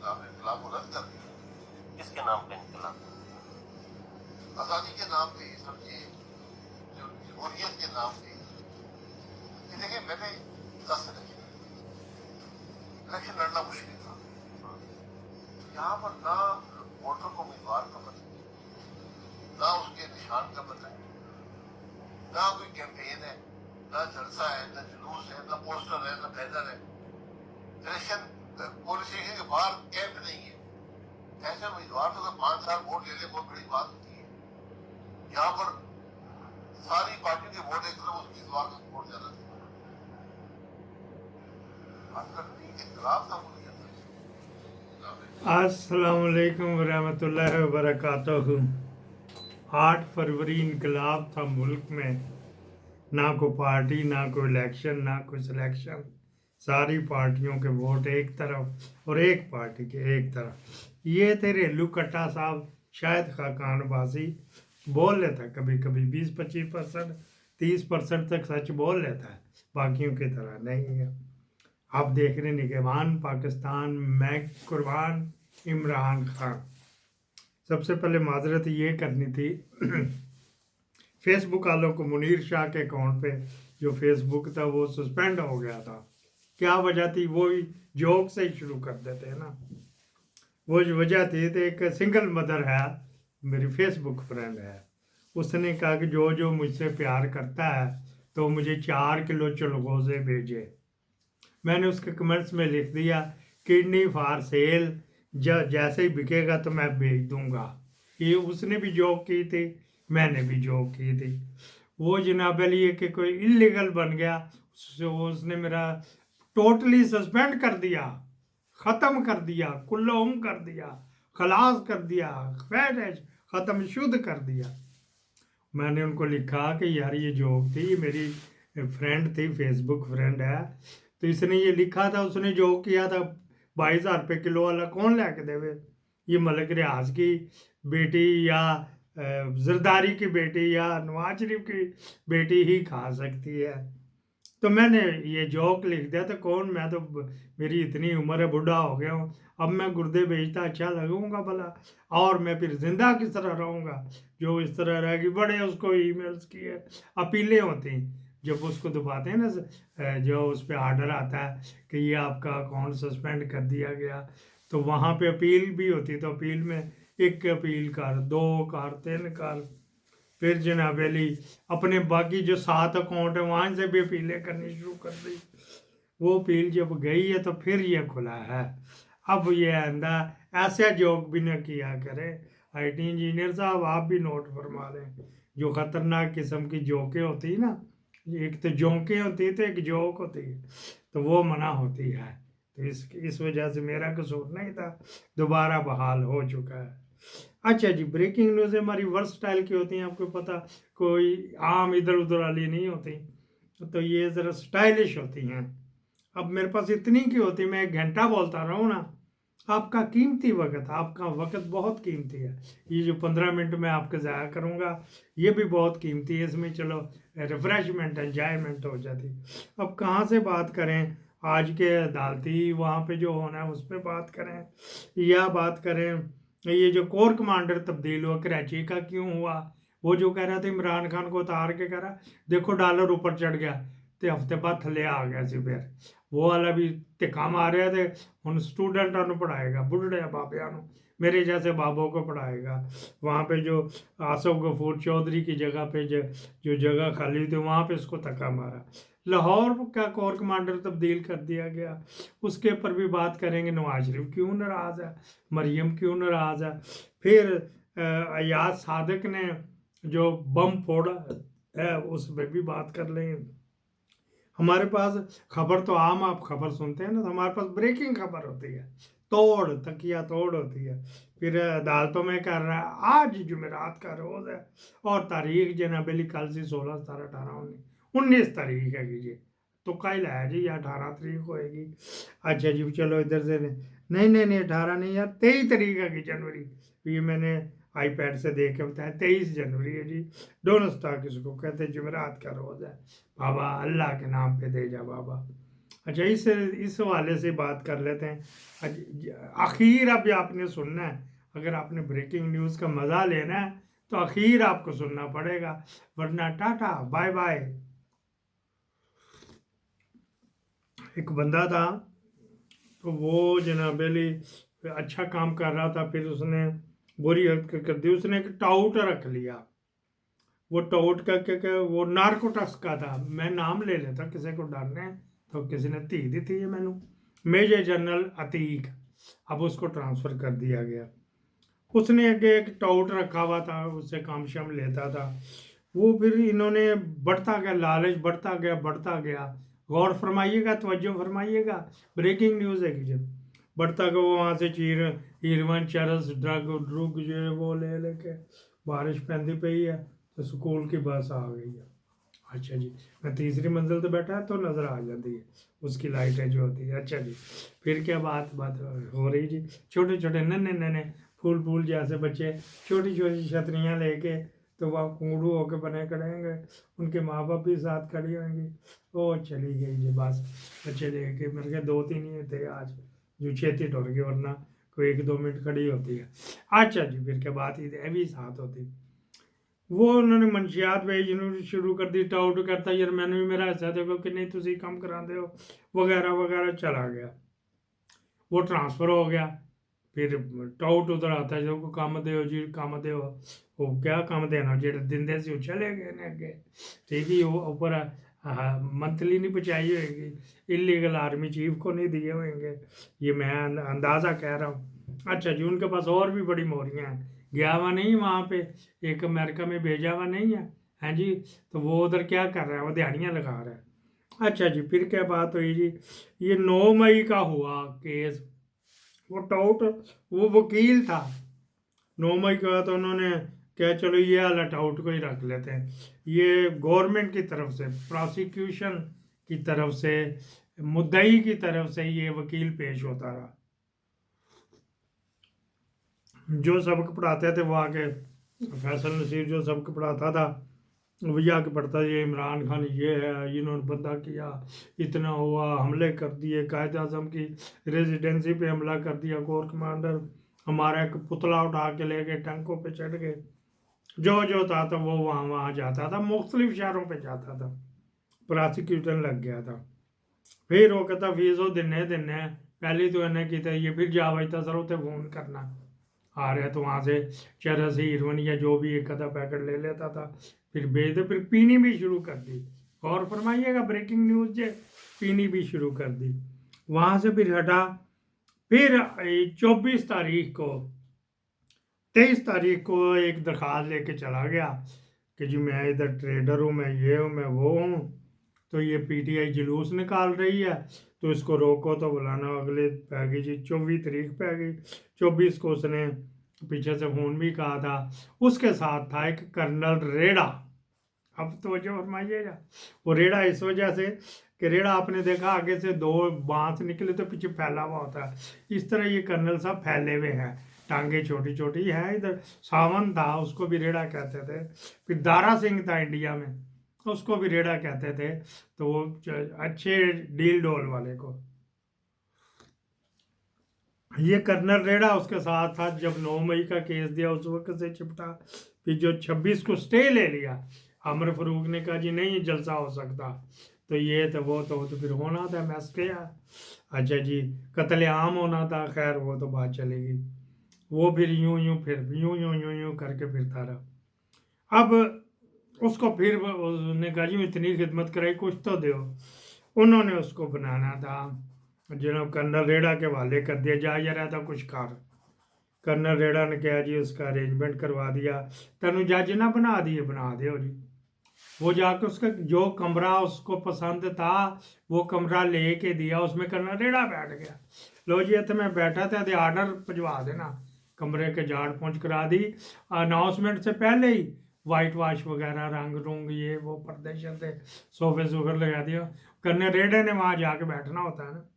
आपने इनकलाब को रद्द कर दिया। किसके नाम पे इनकलाब? आज़ादी के नाम पे, समझिए, जो जमहूरियत के नाम पे। देखिए मैंने 10 इलेक्शन लड़ना मुश्किल था। यहाँ पर ना वोटर को उम्मीदवार का पता, ना उसके निशान का पता है, ना कोई कैंपेन है, ना जलसा है, ना जुलूस है, ना पोस्टर है, ना बैनर है। इलेक्शन पुलिस स्टेशन के बाहर कैंप नहीं है। ऐसे उम्मीदवार तो 5 साल वोट ले ले बहुत बड़ी बात होती है। यहाँ पर सारी पार्टियों के वोट एक तरफ, उस उम्मीदवार का वोट ज्यादा था। अस्सलामुअलैकुम वरहमतुल्लाहि वबरकातुहू। 8 फरवरी इनकलाब था मुल्क में। ना कोई पार्टी, ना कोई इलेक्शन, ना कोई सिलेक्शन। सारी पार्टियों के वोट एक तरफ और एक पार्टी के एक तरफ। ये थे रेलू कट्टा साहब, शायद खाकान बाजी बोल लेता कभी कभी 20-25%, 30% तक सच बोल लेता है, बाकियों की तरह नहीं है। आप देख रहे निगहबान पाकिस्तान, मैं कुर्बान इमरान खान। सबसे पहले माजरत ये करनी थी फेसबुक वालों को। मुनीर शाह के अकाउंट पे जो फेसबुक था वो सस्पेंड हो गया था। क्या वजह थी? वो जोक से ही शुरू कर देते हैं ना। वो जो वजह थी तो एक सिंगल मदर है, मेरी फेसबुक फ्रेंड है, उसने कहा कि जो जो मुझसे प्यार करता है तो मुझे 4 किलो चलगोज़े भेजे। मैंने उसके कमेंट्स में लिख दिया किडनी फॉर सेल, जैसे ही बिकेगा तो मैं बेच दूंगा। ये उसने भी जॉब की थी, मैंने भी जॉब की थी। वो जनाब अली कि कोई इलीगल बन गया, उसने मेरा टोटली सस्पेंड कर दिया, ख़त्म कर दिया, कुल्लम कर दिया, खलास कर दिया, फैज ख़त्म शुद्ध कर दिया। मैंने उनको लिखा कि यार ये जॉब थी, ये मेरी फ्रेंड थी, फेसबुक फ्रेंड है, तो इसने ये लिखा था, उसने जो किया था 22,000 रुपये किलो वाला कौन ला के देवे? ये मलिक रियाज की बेटी या जरदारी की बेटी या नवाज शरीफ की बेटी ही खा सकती है। तो मैंने ये जोक लिख दिया तो कौन, मैं तो मेरी इतनी उम्र है, बूढ़ा हो गया हूँ, अब मैं गुर्दे बेचता अच्छा लगूंगा भला? और मैं फिर जिंदा किस तरह रहूँगा? जो इस तरह रहेगी, बड़े उसको ईमेल्स की अपीलें होती, जब उसको दबाते हैं ना, जो उस पर आर्डर आता है कि ये आपका अकाउंट सस्पेंड कर दिया गया, तो वहाँ पे अपील भी होती, तो अपील में 1 अपील कर, 2 कर, 3 कर, फिर जनाब अली अपने बाकी जो 7 अकाउंट है वहाँ से भी अपीलें करनी शुरू कर दी। वो अपील जब गई है तो फिर ये खुला है। अब ये आंदा ऐसा जोक भी न किया करे। IT इंजीनियर साहब आप भी नोट फरमा लें, जो ख़तरनाक किस्म की जोकें होती है ना, एक तो जोकें होती है तो एक जोक होती है, तो वो मना होती है। तो इस वजह से मेरा कसूर नहीं था, दोबारा बहाल हो चुका है। अच्छा जी, ब्रेकिंग न्यूज़ हमारी वर्सटाइल की होती हैं, आपको पता, कोई आम इधर उधर वाली नहीं होती, तो ये ज़रा स्टाइलिश होती हैं। अब मेरे पास इतनी की होती, मैं 1 घंटा बोलता रहूँ ना, आपका कीमती वक्त, आपका वक्त बहुत कीमती है। ये जो 15 मिनट में आपके ज़ाया करूँगा ये भी बहुत कीमती है, इसमें चलो रिफ्रेशमेंट एंजॉयमेंट हो जाती। अब कहाँ से बात करें? आज के अदालती वहाँ पे जो होना है उस पर बात करें, या बात करें ये जो कोर कमांडर तब्दील हुआ कराची का, क्यों हुआ? वो जो कह रहा था इमरान खान को उतार के कह रहा देखो डॉलर ऊपर चढ़ गया, तो हफ्ते बाद थले आ गया सी, फिर वो वाला भी धिक्का मार रहे थे। हम स्टूडेंटा पढ़ाएगा, बुढ़े बाबिया मेरे जैसे बाबों को पढ़ाएगा। वहाँ पे जो आसफ गफूर चौधरी की जगह पे जो जगह खाली थी वहाँ पे उसको धक्का मारा। लाहौर का कोर कमांडर तब्दील कर दिया गया, उसके ऊपर भी बात करेंगे। नवाज शरीफ क्यों नाराज़ है, मरियम क्यों नाराज़ है, फिर अयाज सादिक ने जो बम फोड़ा है उस पर भी बात कर लेंगे। हमारे पास खबर तो आम आप खबर सुनते हैं ना, तो हमारे पास ब्रेकिंग खबर होती है, तोड़ तकिया तोड़ होती है। फिर अदालतों में कर रहा है, आज जुमेरात का रोज़ है और तारीख जनाबेली कल से 16, 17, 18, 19 तारीख है जी, तो कल है जी, 18 तारीख होएगी। अच्छा जी, चलो इधर से नहीं नहीं नहीं 18 नहीं यार, 23 तारीख है जनवरी। ये मैंने iPad से देख के बताया, 23 जनवरी है जी। डोनट स्टार किसको कहते हैं, जुमेरात का रोज़ है बाबा, अल्लाह के नाम पे दे जा बाबा। अच्छा, इस हवाले से बात कर लेते हैं। आखिर अब आपने सुनना है, अगर आपने ब्रेकिंग न्यूज़ का मज़ा लेना है तो आखिर आपको सुनना पड़ेगा, वरना टाटा बाय बाय। एक बंदा था, तो वो जनाब अली अच्छा काम कर रहा था, फिर उसने बुरी हरकत कर दी, उसने एक टाउट रख लिया। वो टाउट का क्या वो नारकोटिक्स का था, मैं नाम ले लेता किसी को डरने, तो किसी ने धी दी थी ये मैनू, मेजर जनरल अतीक। अब उसको ट्रांसफ़र कर दिया गया। उसने आगे एक टाउट रखा हुआ था, उससे काम शाम लेता था। वो फिर इन्होंने बढ़ता गया, लालच बढ़ता गया। गौर फरमाइएगा, तवज्जो फरमाइएगा, ब्रेकिंग न्यूज़ है कि जब बढ़ता गया, वो वहाँ से हीरोइन चरस ड्रग ड्रुग जो है वो ले लेके, बारिश पैंदी पई है तो स्कूल की बस आ गई है। अच्छा जी, मैं तीसरी मंजिल पे बैठा है तो नज़र आ जाती है उसकी लाइटें जो होती है। अच्छा जी, फिर क्या बात हो रही जी। छोटे छोटे नन्हे नन्हे फूल फूल जैसे बच्चे छोटी छोटी छतरियाँ लेके, तो वह कुंगड़ू होके बने खड़ेंगे, उनके माँ बाप भी साथ खड़ी होंगी। ओ चली गई जी बस, बच्चे लेके मेरे के 2-3 ही थे आज जो छेती टुर गए, वरना कोई 1-2 मिनट खड़ी होती है। अच्छा जी, फिर क्या बात ही भी साथ होती। वो उन्होंने मंशियात भेजनी शुरू कर दी, टाउट करता यार मैंने भी मेरा हिस्सा देखो कि नहीं तुम काम कराते हो, वगैरह वगैरह। चला गया, वो ट्रांसफ़र हो गया। फिर टाउट उधर आता है, जो काम दो जी काम दो, वो क्या काम देना जो दिंदे से चले गए ने अगे, ठीक ही वो ऊपर मंथली नहीं पहुँचाई होगी, इलीगल आर्मी चीफ को नहीं दिए होंगे, ये मैं अंदाज़ा कह रहा हूँ। अच्छा जी, उनके पास और भी बड़ी मोहरियाँ हैं, गया हुआ नहीं वहाँ पे, एक अमेरिका में भेजा हुआ नहीं है, हैं जी। तो वो उधर क्या कर रहा है, वो दिहाड़ियाँ लगा रहा है। अच्छा जी, फिर क्या बात हुई जी, ये 9 मई का हुआ केस। वो टाउट, वो वकील था, 9 मई का, तो उन्होंने क्या चलो ये वाला टाउट को ही रख लेते हैं। ये गवर्नमेंट की तरफ से, प्रोसिक्यूशन की तरफ से, मुद्दई की तरफ से ये वकील पेश होता रहा। जो सबक पढ़ाते थे वो आके, फैसल नसीर जो सबक पढ़ाता था वही आके पढ़ता, ये इमरान खान ये है, इन्होंने बंदा किया, इतना हुआ, हमले कर दिए, कायद आजम की रेजिडेंसी पे हमला कर दिया, कोर कमांडर हमारा एक पुतला उठा के ले गए, टैंकों पे चढ़ गए, जो था तो वो वहाँ वहाँ जाता था, मुख्तलिफ शहरों पे जाता था, प्रोसिक्यूशन लग गया था। फिर वो कहता फीस वो दिने पहले तो इन्हें किया ये, फिर जा बजता सर उसे फोन करना आ रहा है, तो वहाँ से चरस हीरोइन या जो भी एक आधा पैकेट ले लेता था, फिर बेच दे, फिर पीनी भी शुरू कर दी। गौर फरमाइएगा, ब्रेकिंग न्यूज़ जे पीनी भी शुरू कर दी। वहाँ से फिर हटा, फिर 24 तारीख को 23 तारीख को एक दरख्वास्त लेके चला गया कि जी मैं इधर ट्रेडर हूँ, मैं ये हूँ, मैं वो हूँ, तो ये पीटीआई जुलूस निकाल रही है, तो इसको रोको। तो बुलाना अगले पै गई जी, 24 तारीख पै गई। 24 को उसने पीछे से फोन भी कहा था, उसके साथ था एक कर्नल रेड़ा। अब तो जो फरमाइएगा, वो रेड़ा इस वजह से कि रेड़ा आपने देखा आगे से 2 बांस निकले तो पीछे फैला हुआ होता है, इस तरह ये कर्नल साहब फैले हुए हैं, टांगे छोटी छोटी है। इधर सावन था, उसको भी रेड़ा कहते थे। फिर दारा सिंह था इंडिया में, उसको भी रेड़ा कहते थे, तो वो अच्छे डील डोल वाले को। ये कर्नल रेड़ा उसके साथ था जब 9 मई का केस दिया, उस वक्त से चिपटा। फिर जो 26 को स्टे ले लिया, अमर फरूक ने कहा जी नहीं जलसा हो सकता, तो ये तो वो तो फिर होना था मैस किया। अच्छा जी, कत्लेआम होना था, खैर वो तो बात चलेगी। वो फिर यूं करके फिरता रहा। अब उसको फिर उसने कहा जी इतनी खिदमत कराई, कुछ तो दो। उन्होंने उसको बनाना था, जिन्होंने कर्नल रेड़ा के हवाले कर दिया, जा जा रहा था कुछ कर। कर्नल रेड़ा ने कहा जी उसका अरेंजमेंट करवा दिया, तेन जज ना बना दिए, बना दो जी। वो जाकर उसका जो कमरा उसको पसंद था वो कमरा लेके दिया, उसमें कर्नल रेड़ा बैठ गया। लो जी इतने मैं बैठा था, तो आर्डर भिजवा देना, कमरे के झाड़ पहुँच करा दी, अनाउंसमेंट से पहले ही वाइट वाश वगैरह रंग रूंग ये वो पर्दे शर्दे सोफे सोफे लगा दिया। कर्नल रेड़े ने वहाँ जाके बैठना होता है ना,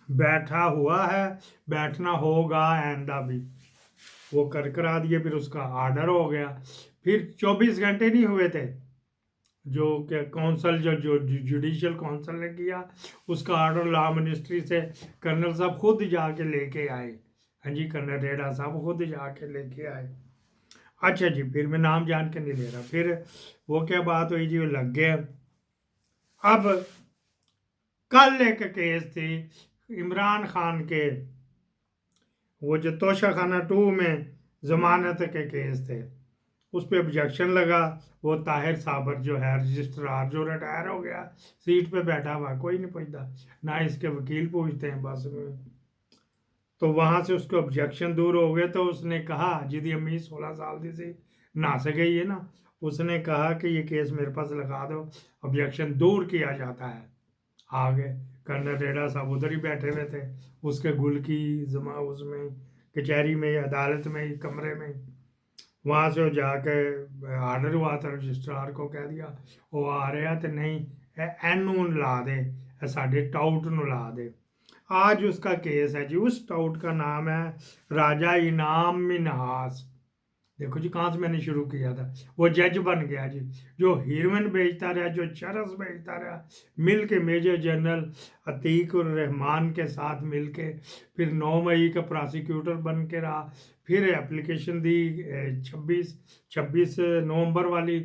बैठा हुआ है, बैठना होगा आइंदा भी, वो कर करा दिए। फिर उसका आर्डर हो गया। फिर 24 घंटे नहीं हुए थे, जो क्या कौंसल जो जुडिशल काउंसिल ने किया, उसका ऑर्डर लॉ मिनिस्ट्री से कर्नल साहब खुद जाके लेके आए। हाँ जी, कर्नल रेडा साहब खुद जाके लेके आए। अच्छा जी, फिर मैं नाम जान के नहीं ले रहा। फिर वो क्या बात हुई जी, वो लग गया। अब कल एक केस थी इमरान खान के, वो जो तोशाखाना 2 में जमानत के केस थे, उस पर ऑब्जेक्शन लगा। वो ताहिर साबर जो है रजिस्ट्रार, जो रिटायर हो गया, सीट पे बैठा हुआ, कोई नहीं पूछता, ना इसके वकील पूछते हैं बस में। तो वहां से उसके ऑब्जेक्शन दूर हो गए। तो उसने कहा, जिदी अम्मी 16 साल दी सी ना गई है ना, उसने कहा कि ये केस मेरे पास लगा दो, ऑब्जेक्शन दूर किया जाता है। आगे कर्नल रेडा साहब उधर ही बैठे हुए थे, उसके गुल की जमा उसमें कचहरी में, अदालत में, कमरे में। वहाँ से वो जाके आर्डर हुआ था, रजिस्ट्रार को कह दिया वो आ रहा तो नहीं, एनू ला दे, साढ़े टाउट नु ला दे। आज उसका केस है जी, उस टाउट का नाम है राजा इनाम मिनहास। देखो जी, कहाँ से मैंने शुरू किया था, वो जज बन गया जी, जो हीरोइन बेचता रहा, जो चरस बेचता रहा, मिल के मेजर जनरल अतीक उर रहमान के साथ मिल के, फिर 9 मई का प्रोसिक्यूटर बन के रहा, फिर एप्लीकेशन दी 26 नवंबर वाली,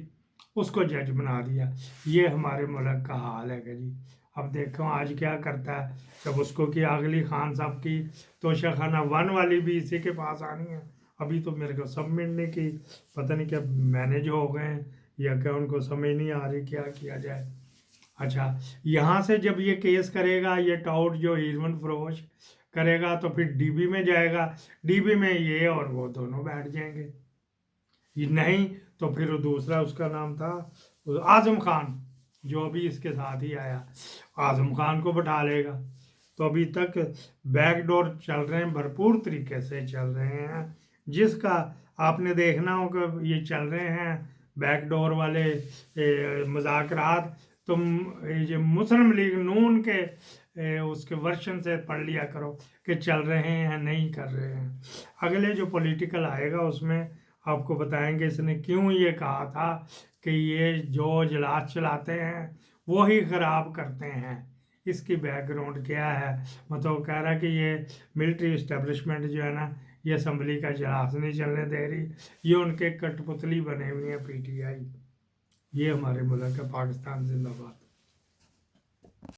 उसको जज बना दिया। ये हमारे मुल्क का हाल है कि जी। अब देखो आज क्या करता है, जब उसको कि अगली खान साहब की तोशाखाना 1 वाली भी इसी के पास आनी है। अभी तो मेरे को सबमिट नहीं की, पता नहीं क्या मैनेज हो गए हैं या क्या, उनको समझ नहीं आ रही क्या किया जाए। अच्छा, यहाँ से जब ये केस करेगा, ये टाउट जो हीरोइन फरोश करेगा, तो फिर डीबी में जाएगा, डीबी में ये और वो दोनों बैठ जाएंगे। ये नहीं तो फिर वो दूसरा, उसका नाम था आजम खान, जो अभी इसके साथ ही आया, आजम खान को बैठा लेगा। तो अभी तक बैकडोर चल रहे हैं, भरपूर तरीके से चल रहे हैं, जिसका आपने देखना होगा ये चल रहे हैं बैकडोर वाले मुज़ाकरात। तुम ये मुस्लिम लीग नून के उसके वर्शन से पढ़ लिया करो कि चल रहे हैं नहीं कर रहे हैं। अगले जो पॉलिटिकल आएगा उसमें आपको बताएंगे इसने क्यों ये कहा था कि ये जो इजलास चलाते हैं वो ही ख़राब करते हैं, इसकी बैकग्राउंड क्या है। मतलब कह रहा कि ये मिलिट्री इस्टेब्लिशमेंट जो है ना, ये असम्बली का इजलास नहीं चलने दे रही, ये उनके कठपुतली बने हुए हैं पीटीआई। ये हमारे मुल्क का पाकिस्तान जिंदाबाद।